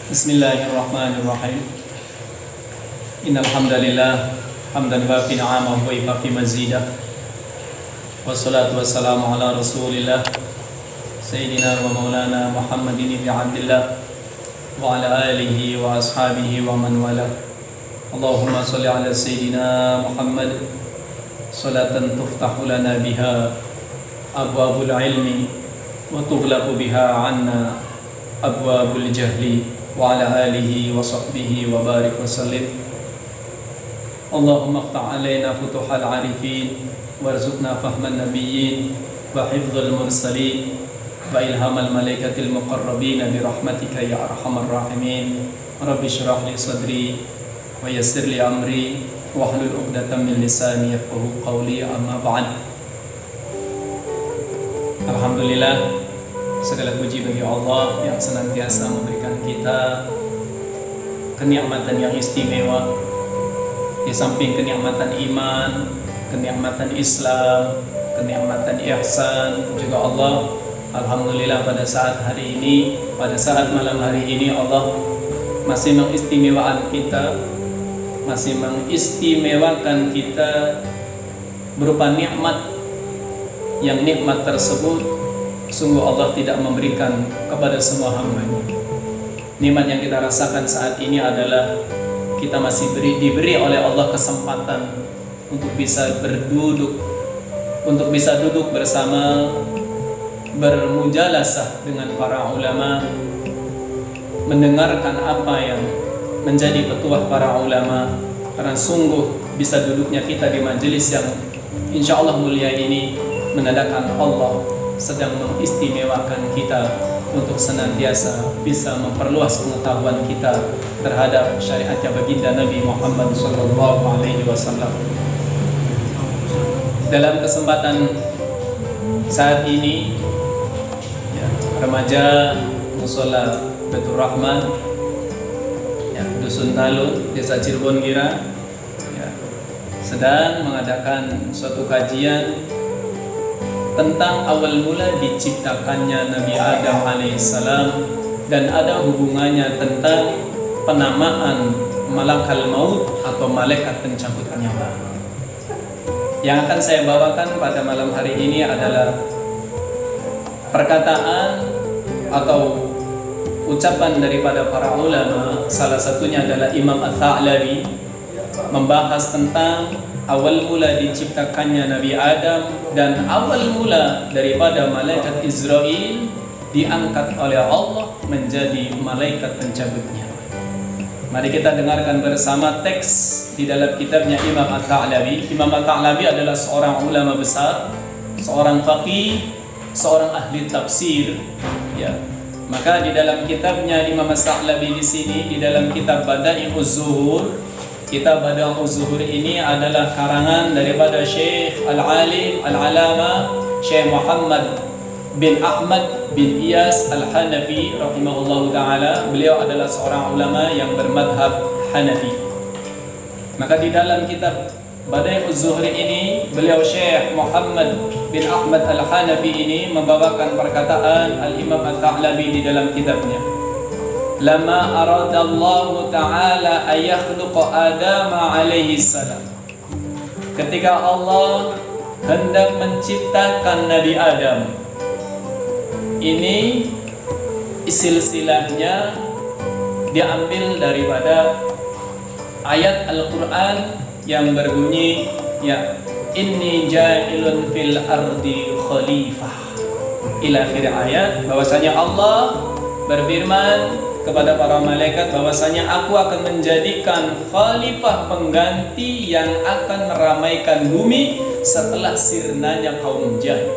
Bismillahirrahmanirrahim. Innal hamdalillah hamdan wafi ni'amahu wa yukafi mazidah. Wassalatu wassalamu ala Rasulillah Sayyidina wa maulana Muhammadin ibn Abdillah wa ala alihi wa ashabihi wa man wala. Allahumma salli ala Sayyidina Muhammad salatan tuftahu lana biha abwabul ilmi wa tughlaqu biha anna abwabul jahli wa ala alihi wa sahbihi wa barik wa sallim. Allahumma aftah alaina futuhal arifin warzuqna fahman nabiyyin wa hifdzal mursalin wa ilhamal malaikatil muqarrabin bi rahmatika ya arhamar rahimin. Rabbi shrah li sadri wa yassir li amri wahlul 'uqdatam min lisani yafqahu qawli, amma ba'd. Alhamdulillah, segala puji bagi Allah yang senantiasa memberikan kita kenikmatan yang istimewa. Di samping kenikmatan iman, kenikmatan Islam, kenikmatan ihsan, juga Allah alhamdulillah pada saat hari ini, pada saat malam hari ini Allah masih mengistimewakan kita berupa nikmat, yang nikmat tersebut sungguh Allah tidak memberikan kepada semua hamba-Nya. Nikmat yang kita rasakan saat ini adalah kita masih diberi oleh Allah kesempatan untuk bisa duduk bersama, bermujalasah dengan para ulama, mendengarkan apa yang menjadi petuah para ulama. Karena sungguh bisa duduknya kita di majelis yang insya Allah mulia ini menandakan Allah sedang mengistimewakan kita untuk senantiasa bisa memperluas pengetahuan kita terhadap syariatnya baginda Nabi Muhammad SAW. Dalam kesempatan saat ini, remaja Mushola Baitur Rahman, Dusun Talun, Desa Cirebon Gira, sedang mengadakan suatu kajian tentang awal mula diciptakannya Nabi Adam alaihissalam dan ada hubungannya tentang penamaan malakal maut atau malaikat pencabut nyawa. Yang akan saya bawakan pada malam hari ini adalah perkataan atau ucapan daripada para ulama. Salah satunya adalah Imam Ats-Tsa'labi membahas tentang awal mula diciptakannya Nabi Adam dan awal mula daripada malaikat Israel diangkat oleh Allah menjadi malaikat pencabut nyawa. Mari kita dengarkan bersama teks di dalam kitabnya Imam Ats-Tsa'labi. Imam Ats-Tsa'labi adalah seorang ulama besar, seorang faqih, seorang ahli tafsir. Maka di dalam kitabnya Imam Ats-Tsa'labi di sini, di dalam kitab Bada'i'uz Zuhur, kitab Bada'i'uz Zuhur ini adalah karangan daripada Syekh Al-Alim Al-Alama Syekh Muhammad bin Ahmad bin Iyas Al-Hanafi rahimahullahu ta'ala. Beliau adalah seorang ulama yang bermadhab Hanafi. Maka di dalam kitab Bada'i'uz Zuhur ini, beliau Syekh Muhammad bin Ahmad Al-Hanafi ini membawakan perkataan Al-Imam Ats-Tsa'labi di dalam kitabnya. Lama aradallahu ta'ala ayakhluqa Adam alaihi salam. Ketika Allah hendak menciptakan Nabi Adam, ini silsilahnya diambil daripada ayat Al-Quran yang berbunyi inni ja'ilun fil ardi khalifah, ila akhir ayat, bahwasanya Allah berfirman kepada para malaikat bahwasanya aku akan menjadikan khalifah pengganti yang akan meramaikan bumi setelah sirnanya kaum jahil.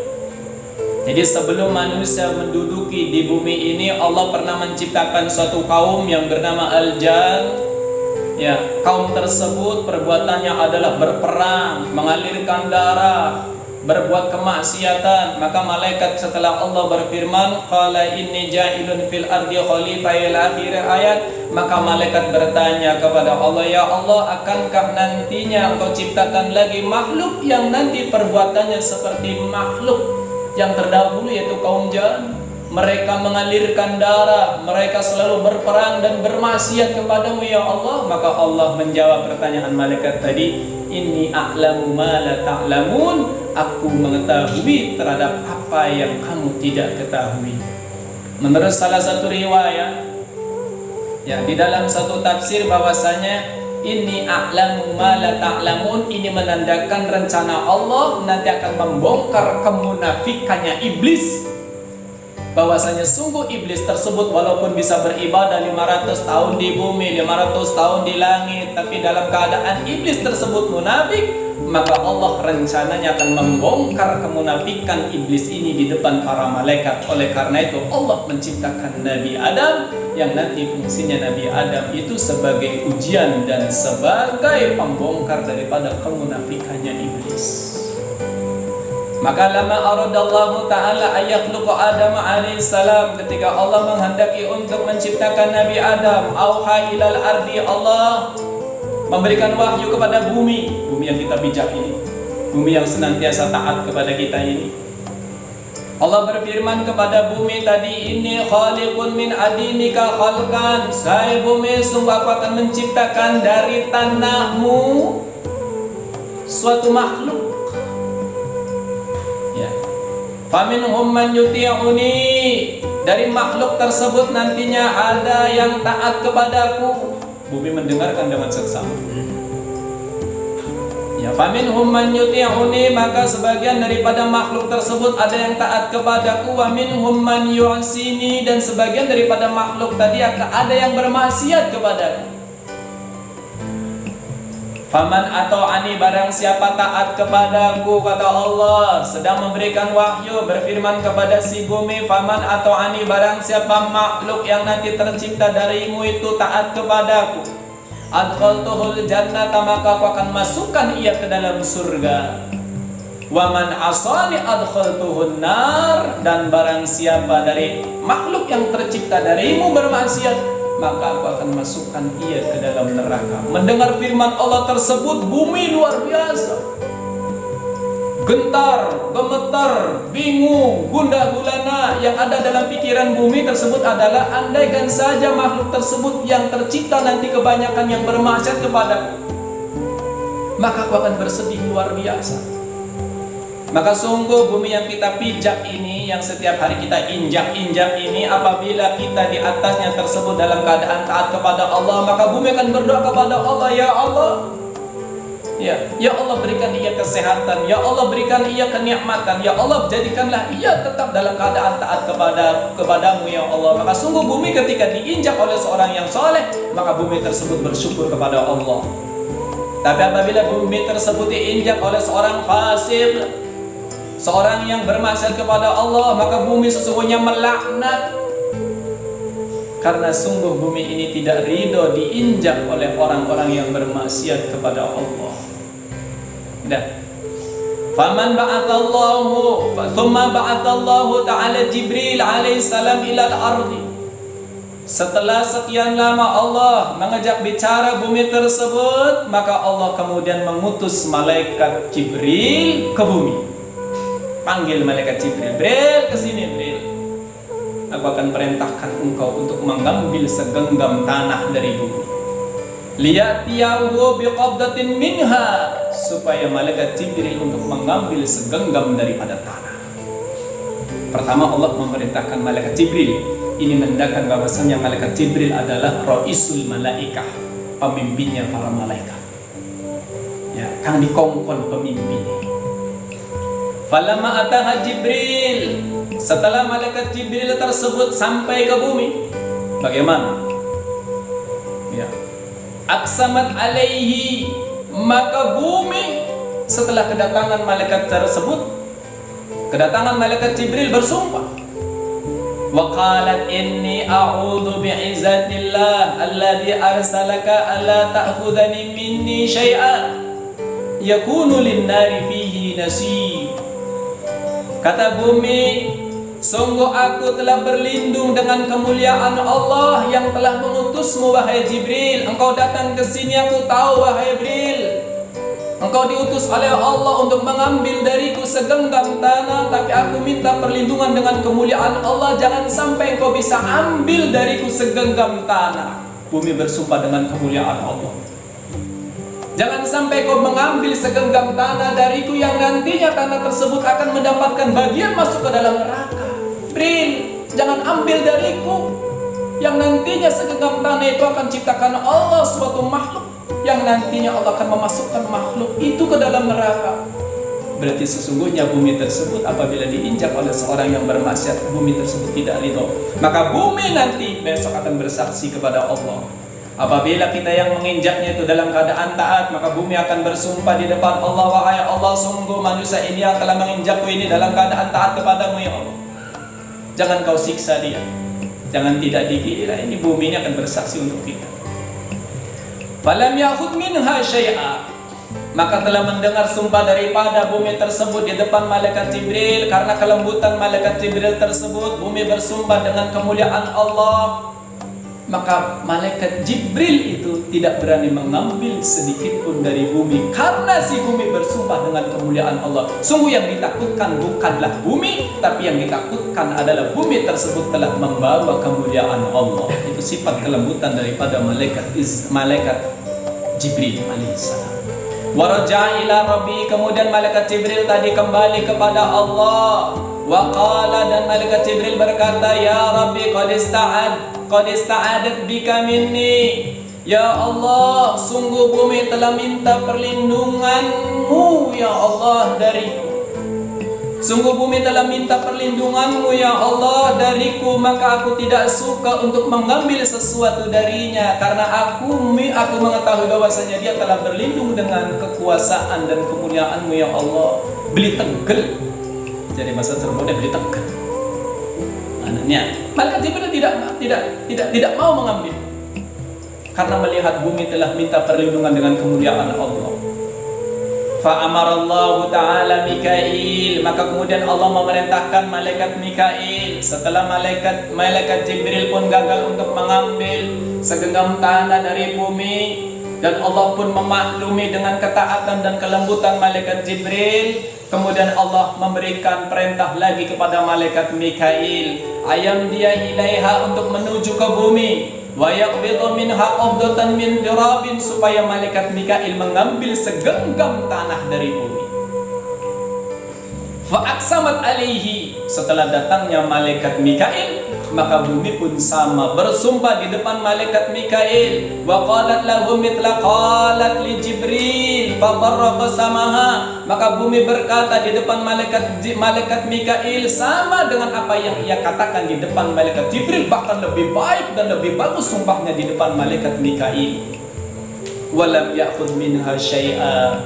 Jadi sebelum manusia menduduki di bumi ini, Allah pernah menciptakan suatu kaum yang bernama Al-Jan. Kaum tersebut perbuatannya adalah berperang, mengalirkan darah, berbuat kemaksiatan. Maka malaikat setelah Allah berfirman qala inni ja'ilun fil ardi khalifah ila akhir ayat, maka malaikat bertanya kepada Allah, ya Allah, akankah nantinya Engkau ciptakan lagi makhluk yang nanti perbuatannya seperti makhluk yang terdahulu, yaitu kaum Jan? mereka mengalirkan darah, mereka selalu berperang dan bermaksiat kepadamu ya Allah. Maka Allah menjawab pertanyaan malaikat tadi, inni a'lamu ma la ta'lamun, aku mengetahui terhadap apa yang kamu tidak ketahui. Menurut salah satu riwayat, ya, di dalam satu tafsir bahwasanya inni a'lamu ma la ta'lamun ini menandakan rencana Allah nanti akan membongkar kemunafikannya iblis. Bahwasanya sungguh iblis tersebut walaupun bisa beribadah 500 tahun di bumi, 500 tahun di langit, tapi dalam keadaan iblis tersebut munafik, maka Allah rencananya akan membongkar kemunafikan iblis ini di depan para malaikat. Oleh karena itu Allah menciptakan Nabi Adam, yang nanti fungsinya Nabi Adam itu sebagai ujian dan sebagai pembongkar daripada kemunafikannya iblis. Maka lama aradallahu ta'ala ayakhluqa Adam alaihissalam, ketika Allah menghendaki untuk menciptakan Nabi Adam, auha ilal ardi, Allah memberikan wahyu kepada bumi yang kita pijak ini, bumi yang senantiasa taat kepada kita ini. Allah berfirman kepada bumi tadi, ini khaliqun min adimika khalqan, saya bumi sungguh aku akan menciptakan dari tanahmu suatu makhluk. Ya. Faminhum man yuti'uni, dari makhluk tersebut nantinya ada yang taat kepadaku. Bumi mendengarkan dengan seksama. Ya, faminhum man yuti'uni, maka sebagian daripada makhluk tersebut ada yang taat kepadaku, wa minhum man yu'sini, dan sebagian daripada makhluk tadi ada yang bermaksiat kepadaku. Faman ata'ani, barang siapa taat kepadaku, kata Allah sedang memberikan wahyu berfirman kepada si bumi, faman ata'ani, barang siapa makhluk yang nanti tercipta darimu itu taat kepadaku, adkhaltuhul jannata, maka aku akan masukkan ia ke dalam surga. Waman asani adkhaltuhun nar, dan barang siapa dari makhluk yang tercipta darimu bermaksiat, maka aku akan masukkan ia ke dalam neraka. Mendengar firman Allah tersebut, bumi luar biasa gentar, gemetar, bingung, gundah gulana. Yang ada dalam pikiran bumi tersebut adalah, andaikan saja makhluk tersebut yang tercipta nanti kebanyakan yang bermaksiat kepadaku, maka aku akan bersedih luar biasa. Maka sungguh bumi yang kita pijak ini, yang setiap hari kita injak-injak ini, apabila kita di atasnya tersebut dalam keadaan taat kepada Allah, maka bumi akan berdoa kepada Allah, ya Allah, ya Allah berikan ia kesehatan, ya Allah berikan ia kenikmatan, ya Allah jadikanlah ia tetap dalam keadaan taat kepadamu ya Allah. Maka sungguh bumi ketika diinjak oleh seorang yang soleh, maka bumi tersebut bersyukur kepada Allah. Tapi apabila bumi tersebut diinjak oleh seorang fasik, seorang yang bermaksiat kepada Allah, maka bumi sesungguhnya melaknat. Karena sungguh bumi ini tidak ridho diinjak oleh orang-orang yang bermaksiat kepada Allah. Dah. Faman ba'athallahu, thumma ba'athallahu ta'ala Jibril alaihissalam ilal ardi. Setelah sekian lama Allah mengajak bicara bumi tersebut, maka Allah kemudian mengutus malaikat Jibril ke bumi. Panggil malaikat Jibril, Jibril kesini Jibril, aku akan perintahkan engkau untuk mengambil segenggam tanah dari bumi. Liyatiyahu biqabdatin minha, supaya malaikat Jibril untuk mengambil segenggam daripada tanah. Pertama Allah memerintahkan malaikat Jibril. Ini menandakan bahwasanya malaikat Jibril adalah Raisul Malaikah, pemimpinnya para malaikat. Ya, kang dikongkon pemimpinnya. Falamma ataha Jibril, setelah malaikat Jibril tersebut sampai ke bumi, bagaimana? Ya, aksamat alaihi, maka bumi setelah kedatangan malaikat tersebut, kedatangan malaikat Jibril bersumpah. Wa qalat inni a'udzu bi'izzatillah alladzi arsalaka alla ta'khudhani minni syai'an yakunu lin-nari fihi nasib. Kata bumi, sungguh aku telah berlindung dengan kemuliaan Allah yang telah mengutusmu wahai Jibril. Engkau datang ke sini, aku tahu wahai Jibril, Engkau diutus oleh Allah untuk mengambil dariku segenggam tanah, tapi aku minta perlindungan dengan kemuliaan Allah, jangan sampai engkau bisa ambil dariku segenggam tanah. Bumi bersumpah dengan kemuliaan Allah, jangan sampai kau mengambil segenggam tanah dariku yang nantinya tanah tersebut akan mendapatkan bagian masuk ke dalam neraka. Jibril, jangan ambil dariku yang nantinya segenggam tanah itu akan ciptakan Allah suatu makhluk yang nantinya Allah akan memasukkan makhluk itu ke dalam neraka. Berarti sesungguhnya bumi tersebut apabila diinjak oleh seorang yang bermaksiat, bumi tersebut tidak ridho. Maka bumi nanti besok akan bersaksi kepada Allah. Apabila kita yang menginjaknya itu dalam keadaan taat, maka bumi akan bersumpah di depan Allah, wahai Allah, sungguh manusia ini yang telah menginjakku ini dalam keadaan taat kepadamu ya Allah. Jangan kau siksa dia, jangan tidak dikira. Ini bumi ini akan bersaksi untuk kita. Falam ya'khudh minha syai'a, maka telah mendengar sumpah daripada bumi tersebut di depan malaikat Jibril. Karena kelembutan malaikat Jibril tersebut, bumi bersumpah dengan kemuliaan Allah. Maka malaikat Jibril itu tidak berani mengambil sedikit pun dari bumi, karena si bumi bersumpah dengan kemuliaan Allah. Sungguh yang ditakutkan bukanlah bumi, tapi yang ditakutkan adalah bumi tersebut telah membawa kemuliaan Allah. Itu sifat kelembutan daripada malaikat Jibril alaihissalam. Waraja'a ila rabbi, kemudian malaikat Jibril tadi kembali kepada Allah. Wa qala, dan malaikat Jibril berkata, ya Rabbi qad ista'adat bika minni. Ya Allah, sungguh bumi telah minta perlindunganmu ya Allah dariku. Sungguh bumi telah minta perlindunganmu ya Allah dariku, maka aku tidak suka untuk mengambil sesuatu darinya, karena aku mengetahui bahwasanya dia telah berlindung dengan kekuasaan dan kemuliaanmu ya Allah. Beli tegel, jadi masa termuda beli tegel. Anaknya malaikat Jibril tidak mau mengambil, karena melihat bumi telah minta perlindungan dengan kemuliaan Allah. Fa'amarallahu ta'ala Mikail, maka kemudian Allah memerintahkan malaikat Mikail. Setelah malaikat Jibril pun gagal untuk mengambil segenggam tanah dari bumi, dan Allah pun memaklumi dengan ketaatan dan kelembutan malaikat Jibril. Kemudian Allah memberikan perintah lagi kepada malaikat Mikail, ayam dia ilaiha, untuk menuju ke bumi. Wa yaqbidu minha qabdatan min turabin, supaya malaikat Mikail mengambil segenggam tanah dari bumi. Fa aqsamat alaihi, setelah datangnya malaikat Mikail, maka bumi pun sama bersumpah di depan malaikat Mikail. Wa qalat lahu mithla qalat li Jibril fa barraqa samaha, maka bumi berkata di depan malaikat Mikail sama dengan apa yang ia katakan di depan malaikat Jibril, bahkan lebih baik dan lebih bagus sumpahnya di depan malaikat Mikail. Walam ya'khudh minha syai'a,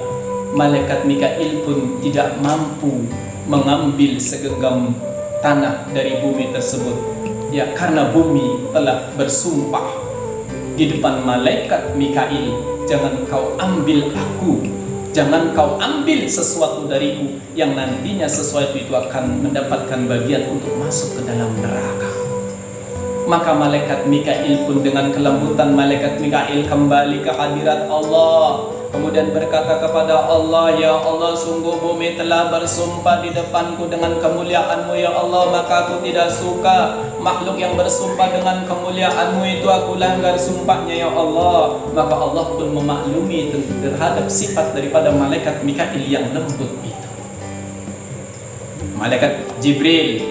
malaikat Mikail pun tidak mampu mengambil segenggam tanah dari bumi tersebut, ya, karena bumi telah bersumpah di depan malaikat Mikail, jangan kau ambil aku, jangan kau ambil sesuatu dariku yang nantinya sesuatu itu akan mendapatkan bagian untuk masuk ke dalam neraka. Maka malaikat Mikail pun dengan kelembutan malaikat Mikail kembali ke hadirat Allah, kemudian berkata kepada Allah, ya Allah, sungguh bumi telah bersumpah di depanku dengan kemuliaanmu ya Allah, maka aku tidak suka makhluk yang bersumpah dengan kemuliaanmu itu aku langgar sumpahnya ya Allah. Maka Allah pun memaklumi terhadap sifat daripada malaikat Mikail yang lembut itu. Malaikat Jibril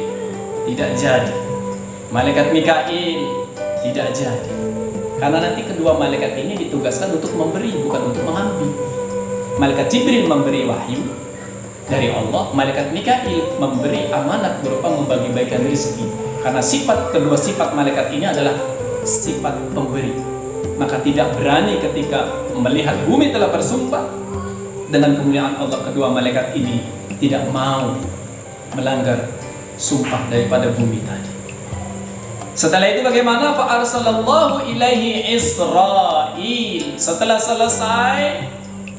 tidak jadi, malaikat Mikail tidak jadi, karena nanti kedua malaikat ini ditugaskan untuk memberi, bukan untuk mengambil. Malaikat Jibril memberi wahyu dari Allah, malaikat Mikail memberi amanat berupa membagi-bagikan rezeki. Karena kedua sifat malaikat ini adalah sifat pemberi, maka tidak berani ketika melihat bumi telah bersumpah dengan kemuliaan Allah, kedua malaikat ini tidak mau melanggar sumpah daripada bumi tadi. Setelah itu bagaimana? Fa arsalallahu ilaihi Israil. Setelah selesai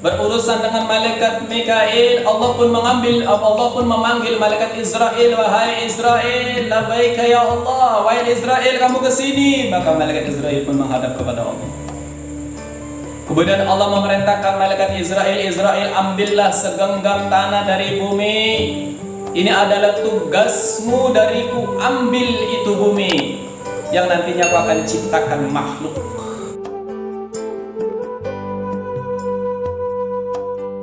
berurusan dengan malaikat Mikail, Allah pun memanggil malaikat Israil, wahai Israil, labbaika ya Allah, wahai Israil, kamu ke sini. Maka malaikat Israil pun menghadap kepada Allah. Kemudian Allah memerintahkan malaikat Israel, ambillah segenggam tanah dari bumi. Ini adalah tugasmu dariku, ambil itu bumi yang nantinya aku akan ciptakan makhluk.